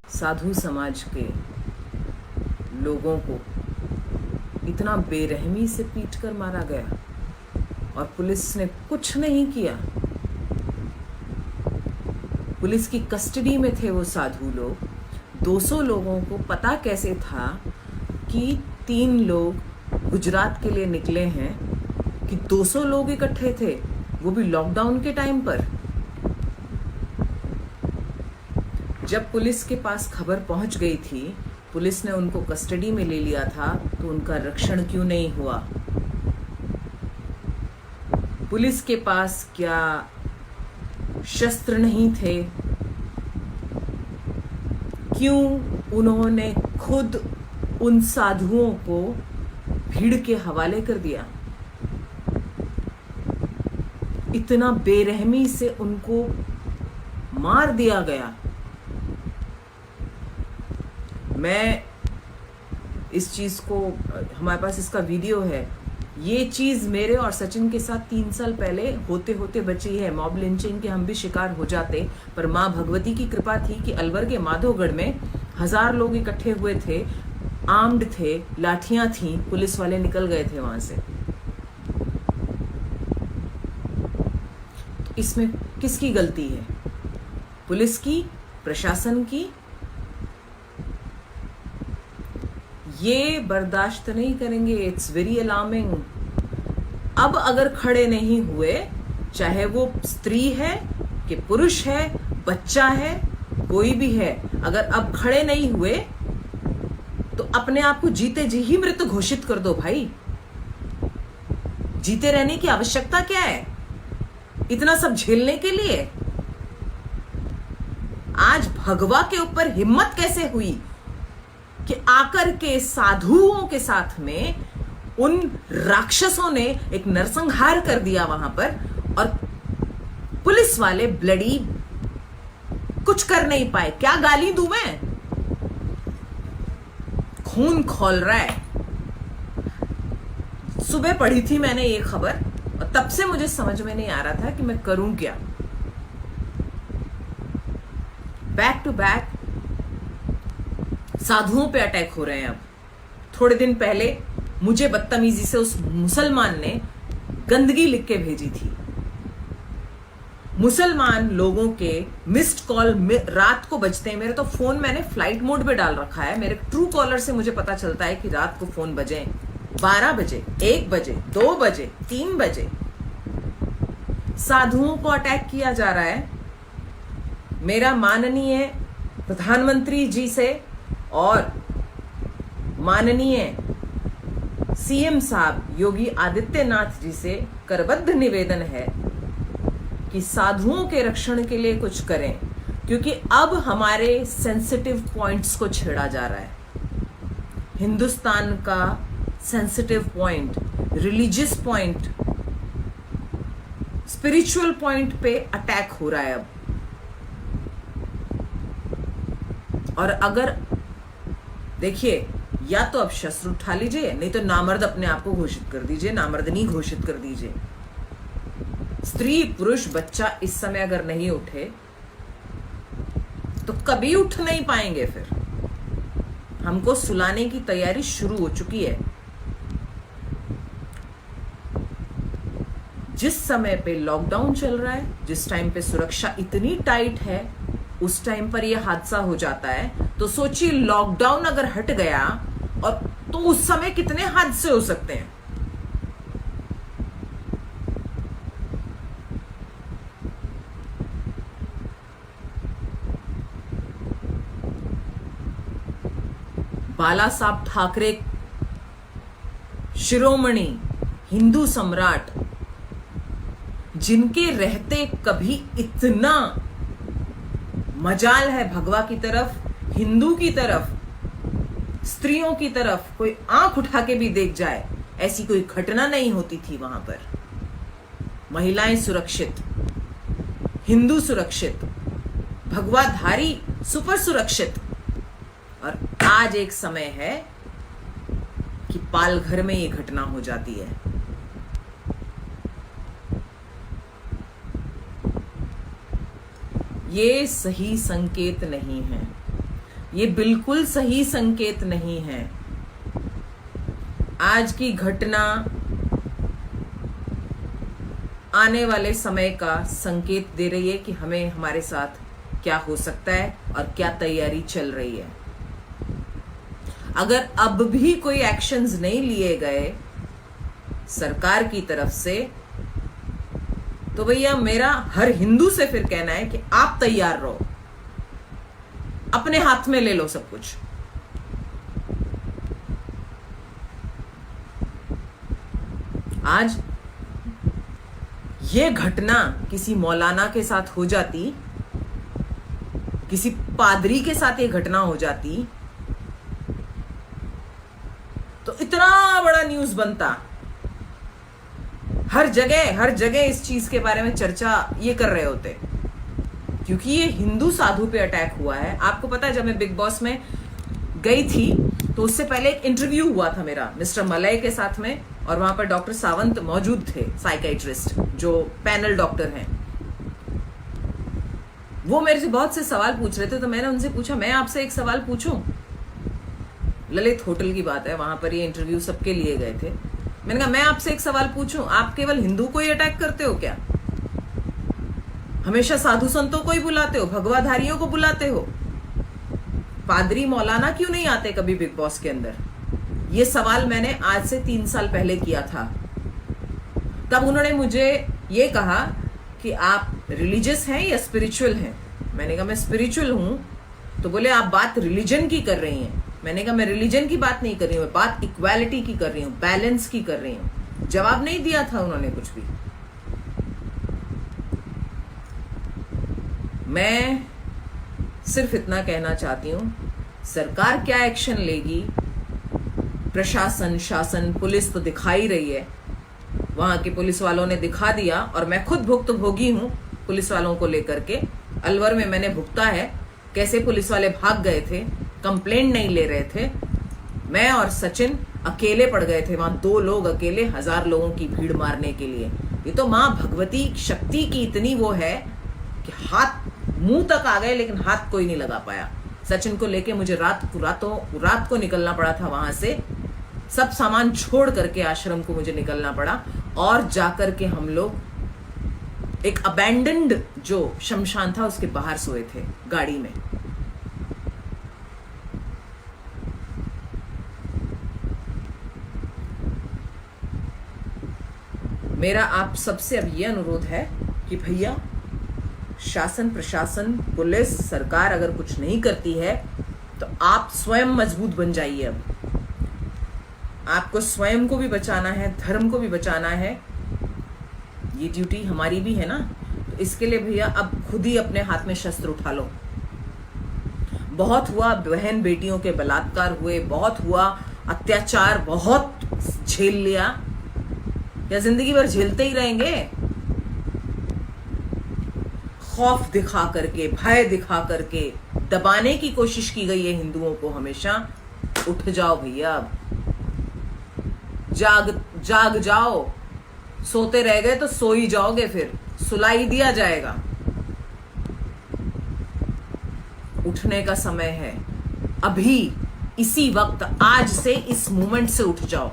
साधु समाज के लोगों को इतना बेरहमी से पीट कर मारा गया और पुलिस ने कुछ नहीं किया। पुलिस की कस्टडी में थे वो साधु लोग। 200 लोगों को पता कैसे था कि 3 लोग गुजरात के लिए निकले हैं, कि 200 लोग इकट्ठे थे, वो भी लॉकडाउन के टाइम पर। जब पुलिस के पास खबर पहुंच गई थी, पुलिस ने उनको कस्टडी में ले लिया था, तो उनका रक्षण क्यों नहीं हुआ? पुलिस के पास क्या शस्त्र नहीं थे? क्यों उन्होंने खुद उन साधुओं को भीड़ के हवाले कर दिया? इतना बेरहमी से उनको मार दिया गया। मैं इस चीज को, हमारे पास इसका वीडियो है, ये चीज मेरे और सचिन के साथ 3 साल पहले होते होते बची है। मॉब लिंचिंग के हम भी शिकार हो जाते, पर माँ भगवती की कृपा थी कि अलवर के माधोगढ़ में 1000 लोग इकट्ठे हुए थे, आर्म्ड थे, लाठियां थी, पुलिस वाले निकल गए थे वहां से। तो इसमें किसकी गलती है? पुलिस की? प्रशासन की? ये बर्दाश्त नहीं करेंगे। It's very alarming. अब अगर खड़े नहीं हुए, चाहे वो स्त्री है कि पुरुष है, बच्चा है, कोई भी है, अगर अब खड़े नहीं हुए तो अपने आप को जीते जी ही मृत घोषित कर दो भाई। जीते रहने की आवश्यकता क्या है इतना सब झेलने के लिए? आज भगवा के ऊपर हिम्मत कैसे हुई कि आकर के साधुओं के साथ में उन राक्षसों ने एक नरसंहार कर दिया वहां पर, और पुलिस वाले ब्लडी कुछ कर नहीं पाए। क्या गाली दूं मैं? खून खौल रहा है। सुबह पढ़ी थी मैंने ये खबर और तब से मुझे समझ में नहीं आ रहा था कि मैं करूं क्या। बैक टू बैक साधुओं पे अटैक हो रहे हैं। अब थोड़े दिन पहले मुझे बदतमीजी से उस मुसलमान ने गंदगी लिख के भेजी थी। मुसलमान लोगों के मिस्ड कॉल रात को बजते हैं। मेरे तो फोन मैंने फ्लाइट मोड पे डाल रखा है। मेरे ट्रू कॉलर से मुझे पता चलता है कि रात को फोन बजे 12 बजे, 1 बजे, 2 बजे, 3 बजे। साधुओं को अटैक किया जा रहा है। मेरा माननीय प्रधानमंत्री जी से और माननीय सीएम साहब योगी आदित्यनाथ जी से करबद्ध निवेदन है कि साधुओं के रक्षण के लिए कुछ करें, क्योंकि अब हमारे सेंसिटिव पॉइंट्स को छेड़ा जा रहा है। हिंदुस्तान का sensitive point, religious point, spiritual point पे अटैक हो रहा है अब। और अगर देखिए, या तो अब शस्त्र उठा लीजिए, नहीं तो नामर्द अपने आप को घोषित कर दीजिए, नामर्दनी घोषित कर दीजिए। स्त्री, पुरुष, बच्चा इस समय अगर नहीं उठे तो कभी उठ नहीं पाएंगे। फिर हमको सुलाने की तैयारी शुरू हो चुकी है। जिस समय पे लॉकडाउन चल रहा है, जिस टाइम पे सुरक्षा इतनी टाइट है, उस टाइम पर यह हादसा हो जाता है। तो सोचिए, लॉकडाउन अगर हट गया और तो उस समय कितने हादसे हो सकते हैं। बाला साहब ठाकरे, शिरोमणि हिंदू सम्राट, जिनके रहते कभी इतना मजाल है भगवा की तरफ, हिंदू की तरफ, स्त्रियों की तरफ कोई आंख उठा के भी देख जाए, ऐसी कोई घटना नहीं होती थी वहां पर। महिलाएं सुरक्षित, हिंदू सुरक्षित, भगवाधारी सुपर सुरक्षित। और आज एक समय है कि पालघर में ये घटना हो जाती है। ये सही संकेत नहीं है। ये बिल्कुल सही संकेत नहीं है। आज की घटना आने वाले समय का संकेत दे रही है कि हमें हमारे साथ क्या हो सकता है और क्या तैयारी चल रही है। अगर अब भी कोई एक्शंस नहीं लिए गए सरकार की तरफ से, तो भैया मेरा हर हिंदू से फिर कहना है कि आप तैयार रहो, अपने हाथ में ले लो सब कुछ। आज ये घटना किसी मौलाना के साथ हो जाती, किसी पादरी के साथ ये घटना हो जाती, तो इतना बड़ा न्यूज बनता। हर जगह इस चीज के बारे में चर्चा ये कर रहे होते, क्योंकि ये हिंदू साधु पे अटैक हुआ है। आपको पता है, जब मैं बिग बॉस में गई थी तो उससे पहले एक इंटरव्यू हुआ था मेरा मिस्टर मलय के साथ में, और वहां पर डॉक्टर सावंत मौजूद थे, साइकियाट्रिस्ट जो पैनल डॉक्टर हैं। वो मेरे से बहुत से सवाल पूछ रहे थे, तो मैंने उनसे पूछा, मैं आपसे एक सवाल पूछूं? ललित होटल की बात है, वहां पर ये इंटरव्यू सबके लिए गए थे। मैंने कहा मैं आपसे एक सवाल पूछूं, आप केवल हिंदू को ही अटैक करते हो क्या? हमेशा साधु संतों को ही बुलाते हो, भगवाधारियों को बुलाते हो, पादरी मौलाना क्यों नहीं आते कभी बिग बॉस के अंदर? ये सवाल मैंने आज से 3 साल पहले किया था। तब उन्होंने मुझे ये कहा कि आप रिलीजियस हैं या स्पिरिचुअल हैं? मैंने कहा मैं स्पिरिचुअल हूं। तो बोले आप बात रिलीजन की कर रही हैं। मैंने कहा मैं रिलीजन की बात नहीं कर रही हूं, बात इक्वालिटी की कर रही हूं, बैलेंस की कर रही हूं। जवाब नहीं दिया था उन्होंने कुछ भी। मैं सिर्फ इतना कहना चाहती हूं, सरकार क्या एक्शन लेगी, प्रशासन, शासन, पुलिस तो दिखा ही रही है। वहां के पुलिस वालों ने दिखा दिया, और मैं खुद भुक्तभोगी हूं पुलिस वालों को लेकर के। अलवर में मैंने भुगता है, कैसे पुलिस वाले भाग गए थे, कंप्लेंट नहीं ले रहे थे। मैं और सचिन अकेले पड़ गए थे वहां, 2 लोग अकेले 1000 लोगों की भीड़ मारने के लिए। ये तो मां भगवती शक्ति की इतनी वो है कि हाथ मुंह तक आ गए, लेकिन हाथ कोई नहीं लगा पाया। सचिन को लेके मुझे रात को निकलना पड़ा था वहां से, सब सामान छोड़ करके आश्रम को मुझे निकलना पड़ा, और जाकर के हम लोग एक अबैंडन्ड जो शमशान था उसके बाहर सोए थे गाड़ी में। मेरा आप सबसे अब यह अनुरोध है कि भैया शासन, प्रशासन, पुलिस, सरकार अगर कुछ नहीं करती है तो आप स्वयं मजबूत बन जाइए। अब आपको स्वयं को भी बचाना है, धर्म को भी बचाना है, ये ड्यूटी हमारी भी है ना। तो इसके लिए भैया अब खुद ही अपने हाथ में शस्त्र उठा लो। बहुत हुआ, बहन बेटियों के बलात्कार हुए, बहुत हुआ अत्याचार, बहुत झेल लिया, या जिंदगी भर झेलते ही रहेंगे? खौफ दिखा करके, भय दिखा करके दबाने की कोशिश की गई है हिंदुओं को हमेशा। उठ जाओ भैया, अब जाग जाओ। सोते रह गए तो सो ही जाओगे, फिर सुला ही दिया जाएगा। उठने का समय है अभी, इसी वक्त, आज से, इस मोमेंट से उठ जाओ।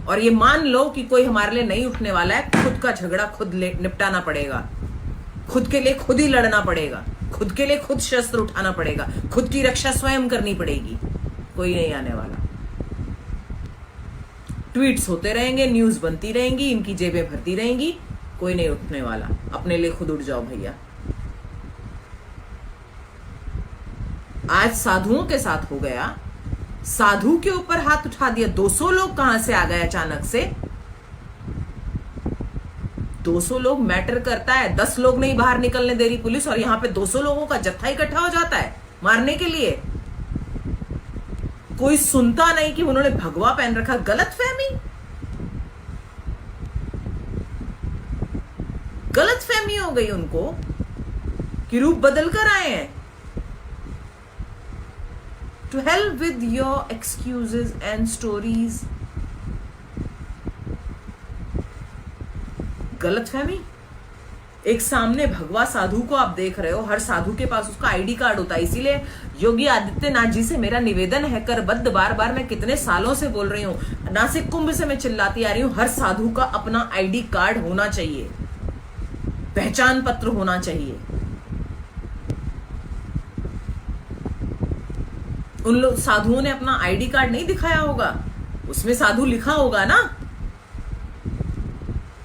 और ये मान लो कि कोई हमारे लिए नहीं उठने वाला है। खुद का झगड़ा खुद निपटाना पड़ेगा, खुद के लिए खुद ही लड़ना पड़ेगा, खुद के लिए खुद शस्त्र उठाना पड़ेगा, खुद की रक्षा स्वयं करनी पड़ेगी। कोई नहीं आने वाला। ट्वीट्स होते रहेंगे, न्यूज बनती रहेंगी, इनकी जेबें भरती रहेंगी, कोई नहीं उठने वाला। अपने लिए खुद उठ जाओ भैया। आज साधुओं के साथ हो गया, साधु के ऊपर हाथ उठा दिया। 200 लोग कहां से आ गए अचानक से? 200 लोग मैटर करता है। 10 लोग नहीं बाहर निकलने दे रही पुलिस, और यहां पे 200 लोगों का जत्था इकट्ठा हो जाता है मारने के लिए। कोई सुनता नहीं कि उन्होंने भगवा पहन रखा। गलतफहमी हो गई उनको कि रूप बदल कर आए हैं। To hell with your excuses and stories. गलतफहमी। एक सामने भगवा साधु को आप देख रहे हो, हर साधु के पास उसका आईडी कार्ड होता है, इसीलिए योगी आदित्यनाथ जी से मेरा निवेदन है करबद्ध, बार बार मैं कितने सालों से बोल रही हूं, नासिक कुंभ से मैं चिल्लाती आ रही हूं, हर साधु का अपना आईडी कार्ड होना चाहिए, पहचान पत्र होना चाहिए। उन लोग साधुओं ने अपना आईडी कार्ड नहीं दिखाया होगा, उसमें साधु लिखा होगा ना।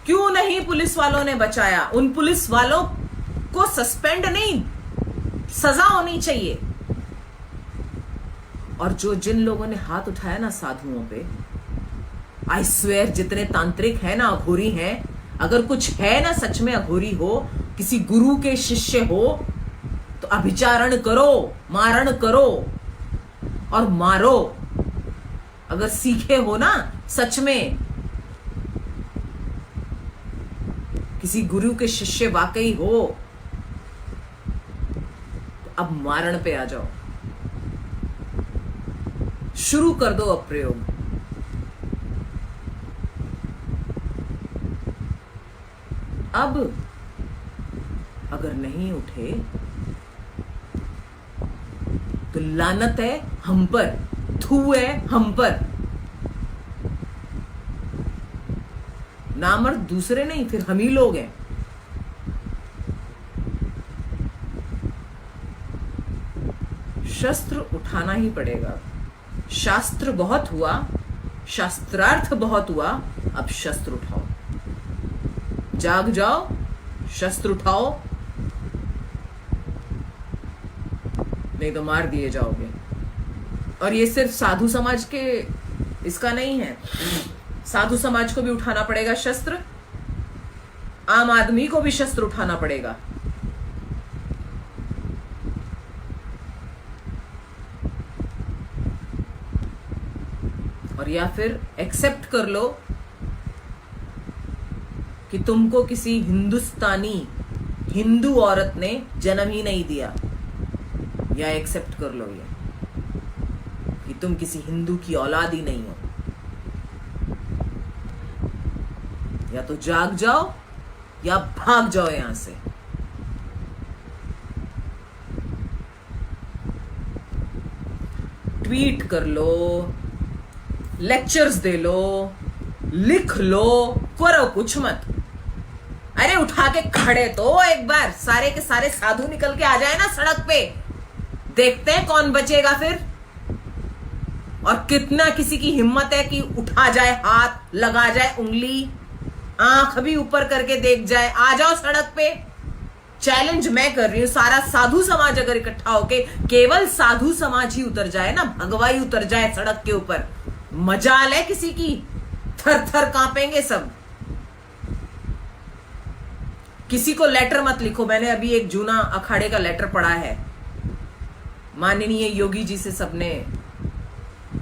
क्यों नहीं पुलिस वालों ने बचाया? उन पुलिस वालों को सस्पेंड नहीं, सजा होनी चाहिए। और जिन लोगों ने हाथ उठाया ना साधुओं पे, आई स्वेयर, जितने तांत्रिक है ना, अघोरी हैं, अगर कुछ है ना सच में अघोरी हो, किसी गुरु के शिष्य हो, तो अभिचारण करो, मारण करो और मारो। अगर सीखे हो ना सच में, किसी गुरु के शिष्य वाकई हो, तो अब मारण पे आ जाओ, शुरू कर दो अब प्रयोग। अब अगर नहीं उठे तो लानत है हम पर, थू है हम पर। नामर्द दूसरे नहीं, फिर हम ही लोग हैं। शस्त्र उठाना ही पड़ेगा। शास्त्र बहुत हुआ, शास्त्रार्थ बहुत हुआ, अब शस्त्र उठाओ। जाग जाओ, शस्त्र उठाओ, नहीं तो मार दिए जाओगे। और ये सिर्फ साधु समाज के इसका नहीं है, साधु समाज को भी उठाना पड़ेगा शस्त्र, आम आदमी को भी शस्त्र उठाना पड़ेगा। और या फिर एक्सेप्ट कर लो कि तुमको किसी हिंदुस्तानी हिंदू औरत ने जन्म ही नहीं दिया, या एक्सेप्ट कर लो ये कि तुम किसी हिंदू की औलाद ही नहीं हो। या तो जाग जाओ या भाग जाओ यहां से। ट्वीट कर लो, लेक्चर्स दे लो, लिख लो, करो कुछ मत। अरे उठा के खड़े तो एक बार सारे के सारे साधु निकल के आ जाए ना सड़क पे, देखते हैं कौन बचेगा फिर। और कितना किसी की हिम्मत है कि उठा जाए हाथ, लगा जाए उंगली, आंख भी ऊपर करके देख जाए। आ जाओ सड़क पे, चैलेंज मैं कर रही हूं। सारा साधु समाज अगर इकट्ठा होके केवल साधु समाज ही उतर जाए ना, भगवा ही उतर जाए सड़क के ऊपर, मजाल है किसी की, थर थर कांपेंगे सब। किसी को लेटर मत लिखो। मैंने अभी एक जूना अखाड़े का लेटर पढ़ा है, माननीय योगी जी से सबने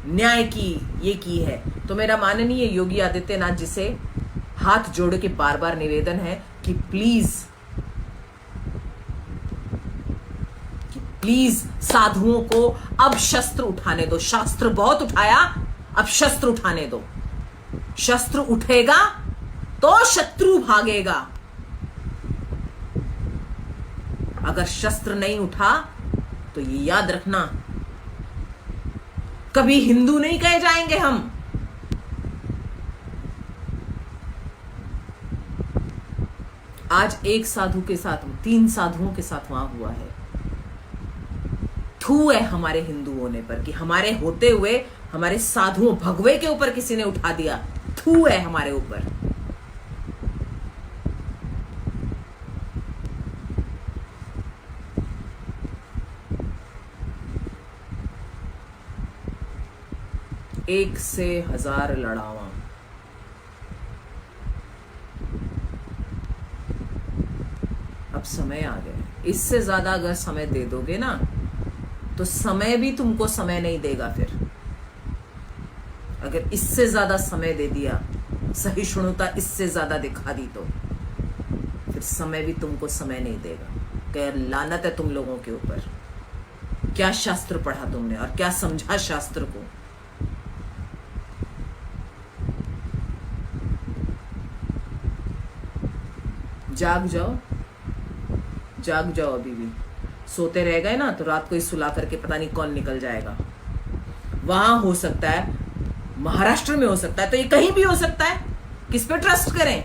न्याय की ये की है, तो मेरा माननीय योगी आदित्यनाथ जी से हाथ जोड़ के बार बार निवेदन है कि प्लीज साधुओं को अब शस्त्र उठाने दो। शास्त्र बहुत उठाया, अब शस्त्र उठाने दो। शस्त्र उठेगा तो शत्रु भागेगा। अगर शस्त्र नहीं उठा तो ये याद रखना, कभी हिंदू नहीं कहे जाएंगे हम। आज एक साधु के साथ 3 साधुओं के साथ वहां हुआ है। थू है हमारे हिंदू होने पर कि हमारे होते हुए हमारे साधुओं भगवे के ऊपर किसी ने उठा दिया। थू है हमारे ऊपर। एक से 1000 लड़ावा। अब समय आ गया। इससे ज्यादा अगर समय दे दोगे ना तो समय भी तुमको समय नहीं देगा। फिर अगर इससे ज्यादा समय दे दिया, सहिष्णुता इससे ज्यादा दिखा दी, तो फिर समय भी तुमको समय नहीं देगा। क्या लानत है तुम लोगों के ऊपर। क्या शास्त्र पढ़ा तुमने और क्या समझा शास्त्र को। जाग जाओ, जाग जाओ अभी भी। सोते रह गए ना तो रात को ही सुला करके पता नहीं कौन निकल जाएगा। वहां हो सकता है, महाराष्ट्र में हो सकता है, तो ये कहीं भी हो सकता है। किस पे ट्रस्ट करें?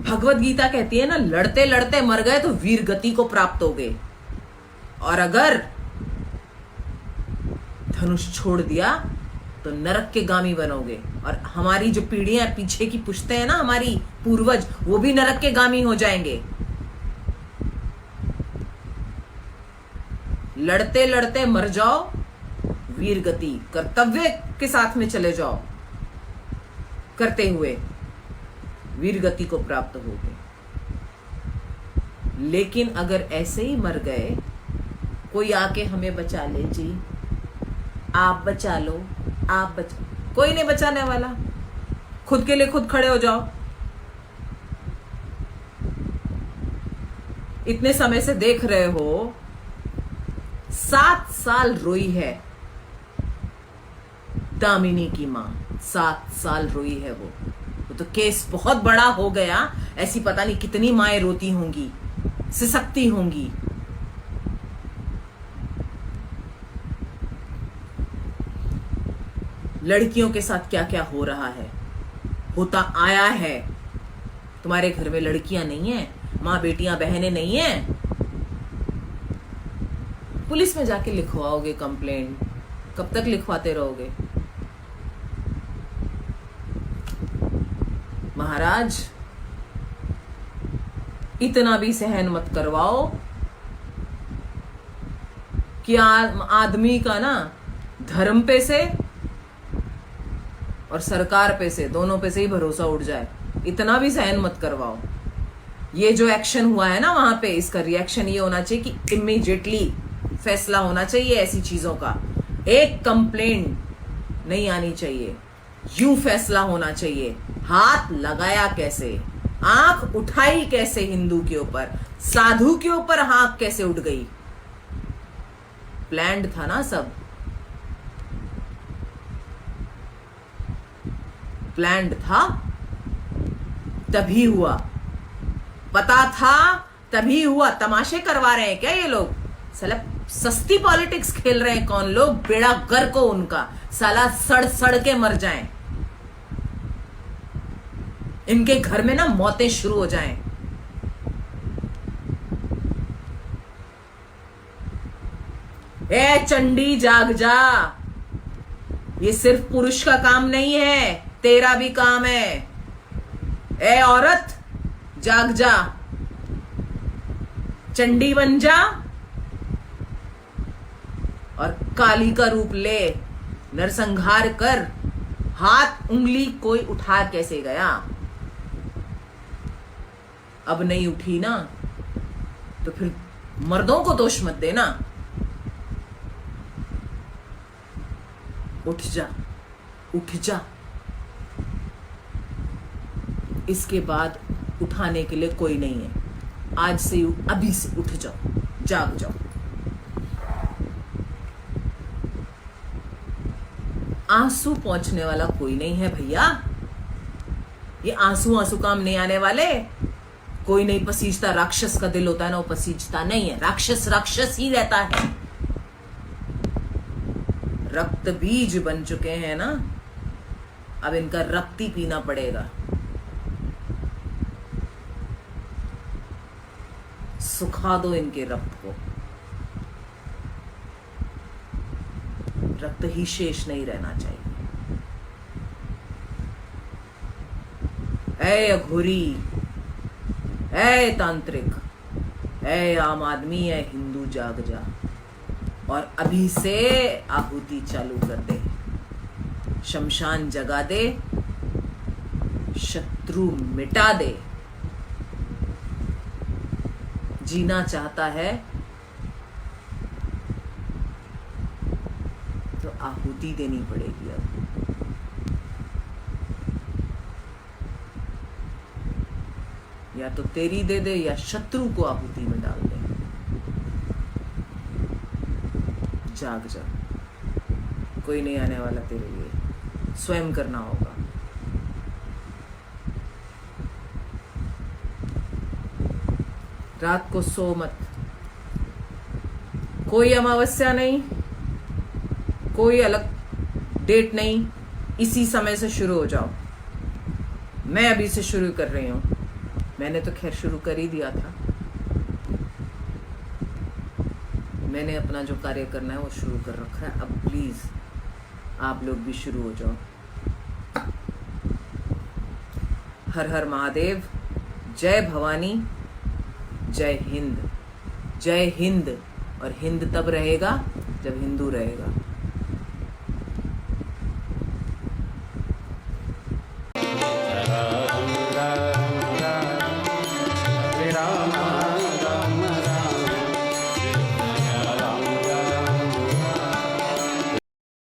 भगवत गीता कहती है ना, लड़ते लड़ते मर गए तो वीर गति को प्राप्त हो गए, और अगर धनुष छोड़ दिया तो नरक के गामी बनोगे। और हमारी जो पीढ़ियां पीछे की पुश्तें हैं ना, हमारी पूर्वज, वो भी नरक के गामी हो जाएंगे। लड़ते लड़ते मर जाओ, वीर गति कर्तव्य के साथ में चले जाओ, करते हुए वीर गति को प्राप्त होगे। लेकिन अगर ऐसे ही मर गए, कोई आके हमें बचा ले जी, आप बचा लो, आप बचा, कोई नहीं बचाने वाला। खुद के लिए खुद खड़े हो जाओ। इतने समय से देख रहे हो, 7 साल रोई है दामिनी की मां, 7 साल रोई है वो तो केस बहुत बड़ा हो गया। ऐसी पता नहीं कितनी माएं रोती होंगी, सिसकती होंगी। लड़कियों के साथ क्या क्या हो रहा है, होता आया है। तुम्हारे घर में लड़कियां नहीं है, मां बेटियां बहनें नहीं है? पुलिस में जाके लिखवाओगे कंप्लेंट, कब तक लिखवाते रहोगे? महाराज, इतना भी सहन मत करवाओ कि आदमी का ना धर्म पे से और सरकार पे से, दोनों पे से ही भरोसा उठ जाए। इतना भी सहन मत करवाओ। ये जो एक्शन हुआ है ना वहां पे, इसका रिएक्शन ये होना चाहिए कि इमीडिएटली फैसला होना चाहिए ऐसी चीजों का। एक कंप्लेंट नहीं आनी चाहिए, यूं फैसला होना चाहिए। हाथ लगाया कैसे, आंख उठाई कैसे हिंदू के ऊपर, साधु के ऊपर आंख कैसे उठ गई? प्लान्ड था ना सब, प्लान्ड था, तभी हुआ। पता था तभी हुआ। तमाशे करवा रहे हैं क्या ये लोग? साला सस्ती पॉलिटिक्स खेल रहे हैं कौन लोग? बेड़ा गर्क को उनका, साला सड़ सड़ के मर जाएं, इनके घर में ना मौतें शुरू हो जाएं। ए चंडी जाग जा, ये सिर्फ पुरुष का काम नहीं है, तेरा भी काम है। ए औरत जाग जा, चंडी बन जा और काली का रूप ले, नरसंहार कर। हाथ उंगली कोई उठा कैसे गया? अब नहीं उठी ना तो फिर मर्दों को दोष मत देना। उठ जा, उठ जा। इसके बाद उठाने के लिए कोई नहीं है। आज से, अभी से उठ जाओ, जाग जाओ। आंसू पहुंचने वाला कोई नहीं है भैया। ये आंसू आंसू काम नहीं आने वाले। कोई नहीं पसीजता, राक्षस का दिल होता है ना, वो पसीजता नहीं है। राक्षस राक्षस ही रहता है। रक्त बीज बन चुके हैं ना, अब इनका रक्त ही पीना पड़ेगा। सुखा दो इनके रक्त को, रक्त ही शेष नहीं रहना चाहिए। ऐ अघोरी, ऐ तांत्रिक, ऐ आम आदमी, ऐ हिंदू, जाग जा और अभी से आहुति चालू कर दे। शमशान जगा दे, शत्रु मिटा दे। जीना चाहता है तो आहुति देनी पड़ेगी। अब या तो तेरी दे दे या शत्रु को आहुति में डाल दे। जाग जा, कोई नहीं आने वाला तेरे लिए, स्वयं करना होगा। रात को सो मत, कोई अमावस्या नहीं, कोई अलग डेट नहीं, इसी समय से शुरू हो जाओ। मैं अभी से शुरू कर रही हूं, मैंने तो खैर शुरू कर ही दिया था। मैंने अपना जो कार्य करना है वो शुरू कर रखा है। अब प्लीज आप लोग भी शुरू हो जाओ। हर हर महादेव, जय भवानी, जय हिंद। जय हिंद, और हिंद तब रहेगा जब हिंदू रहेगा।